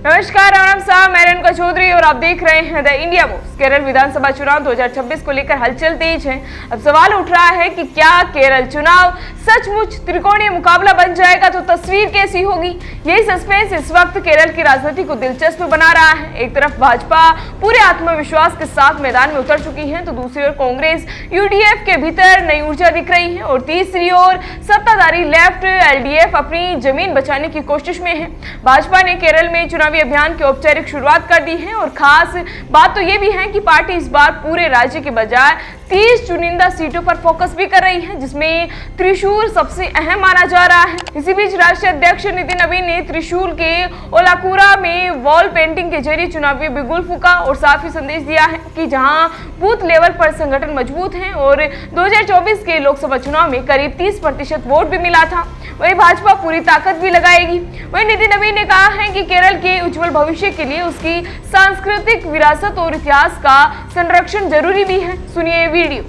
नमस्कार, राम साहब, मैं रेणुका चौधरी और आप देख रहे हैं द इंडिया मूव्स। केरल विधानसभा चुनाव 2026 को लेकर हलचल तेज है। अब सवाल उठ रहा है कि क्या केरल चुनाव सचमुच त्रिकोणीय मुकाबला बन जाएगा तो तस्वीर कैसी होगी। यही सस्पेंस इस वक्त केरल की राजनीति को दिलचस्प बना रहा है। एक तरफ भाजपा पूरे आत्मविश्वास के साथ मैदान में उतर चुकी है तो दूसरी ओर कांग्रेस यूडीएफ के भीतर नई ऊर्जा दिख रही है और तीसरी ओर सत्ताधारी लेफ्ट एलडीएफ अपनी जमीन बचाने की कोशिश में है। भाजपा ने केरल में चुनावी अभियान की औपचारिक शुरुआत कर दी है और खास बात तो ये भी है कि पार्टी इस बार पूरे राज्य के बजाय 30 चुनिंदा सीटों पर फोकस भी कर रही है, जिसमें त्रिशूल सबसे अहम माना जा रहा है। इसी बीच राष्ट्रीय अध्यक्ष नितिन नवीन ने त्रिशूल के ओलाकुरा में वॉल पेंटिंग के जरिए चुनावी बिगुल फूका और साफ ही संदेश दिया है कि जहां बूथ लेवल पर संगठन मजबूत है और 2024 के लोकसभा चुनाव में करीब 30% वोट भी मिला था, वही भाजपा पूरी ताकत भी लगाएगी। वही नितिन नवीन ने कहा है कि केरल के उज्जवल भविष्य के लिए उसकी सांस्कृतिक विरासत और इतिहास का संरक्षण जरूरी भी है। सुनिए वीडियो।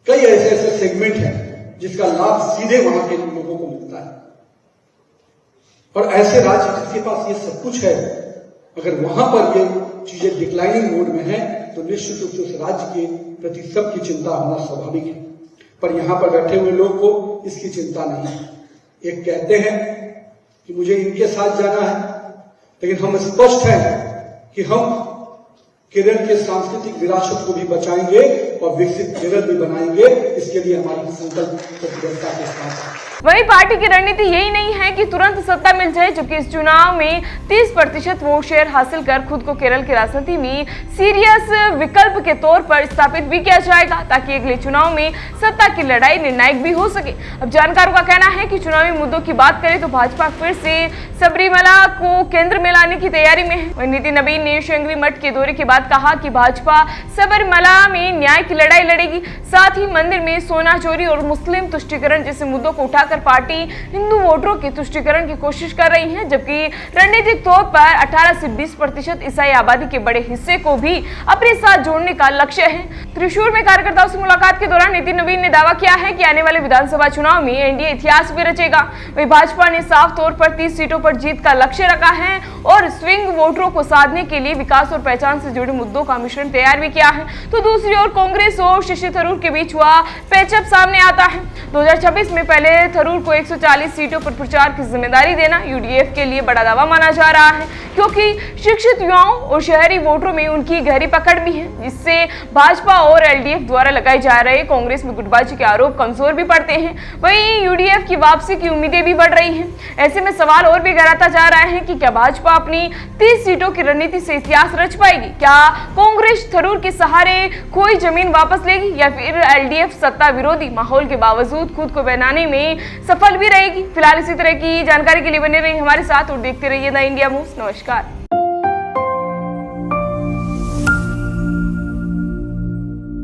कई ऐसे सेगमेंट हैं जिसका लाभ सीधे वहां के लोगों को मिलता है और ऐसे राज्य जिसके पास ये सब कुछ है, अगर वहां पर ये चीजें डिक्लाइनिंग मोड में है तो निश्चित रूप से उस राज्य के प्रति सबकी चिंता होना स्वाभाविक है। पर यहां पर बैठे हुए लोग को इसकी चिंता नहीं है। एक कहते हैं कि मुझे इनके साथ जाना है, लेकिन हम स्पष्ट हैं कि हम केरल के सांस्कृतिक विरासत को भी बचाएंगे और विकसित केरल भी बनाएंगे। इसके लिए हमारी संकल्प प्रतिबद्धता के साथ। वही पार्टी की रणनीति यही नहीं है कि तुरंत सत्ता मिल जाए, जबकि इस चुनाव में 30% वोट शेयर हासिल कर खुद को केरल की राजनीति में सीरियस विकल्प के तौर पर स्थापित भी किया जाएगा, ताकि अगले चुनाव में सत्ता की लड़ाई निर्णायक भी हो सके। अब जानकारों का कहना है कि चुनावी मुद्दों की बात करें तो भाजपा फिर से सबरीमला को केंद्र में लाने की तैयारी में है। वही नितिन नवीन ने श्रृंगेरी मठ के दौरे के बाद कहा कि भाजपा सबरीमला में न्याय की लड़ाई लड़ेगी। साथ ही मंदिर में सोना चोरी और मुस्लिम तुष्टीकरण जैसे मुद्दों को उठाकर पार्टी हिंदू वोटरों के तुष्टीकरण की कोशिश कर रही है, जबकि रणनीतिक तौर पर 18 से 20% ईसाई आबादी के बड़े हिस्से को भी अपने साथ जोड़ने का लक्ष्य है। त्रिशूल में कार्यकर्ताओं से मुलाकात के दौरान नितिन नवीन ने दावा किया है कि आने वाले विधानसभा चुनाव में एनडीए इतिहास भी रचेगा। वही भाजपा ने साफ तौर पर 30 सीटों पर जीत का लक्ष्य रखा है और स्विंग वोटरों को साधने के लिए विकास और पहचान से जुड़े मुद्दों का मिश्रण तैयार भी किया है। तो दूसरी ओर कांग्रेस और शशि थरूर के बीच हुआ पैचअप सामने आता है। 2026 में पहले थरूर को 140 सीटों पर प्रचार की जिम्मेदारी देना यूडीएफ के लिए बड़ा दावा माना जा रहा है, क्योंकि शिक्षित युवाओं और शहरी वोटरों में उनकी गहरी पकड़ भी है, जिससे भाजपा और एलडीएफ द्वारा लगाए जा रहे कांग्रेस में गुटबाजी के आरोप कमजोर भी पड़ते हैं। वहीं यूडीएफ की वापसी की उम्मीदें भी बढ़ रही हैं। ऐसे में सवाल और भी गहराता जा रहा है कि क्या भाजपा अपनी 30 सीटों की रणनीति से इतिहास रच पाएगी? क्या कांग्रेस थरूर के सहारे कोई जमीन वापस लेगी या फिर एलडीएफ सत्ता विरोधी माहौल के बावजूद खुद को बनाने में सफल भी रहेगी? फिलहाल इसी तरह की जानकारी के लिए बने रहिए हमारे साथ और देखते रहिए द इंडिया मूव्स। नमस्कार।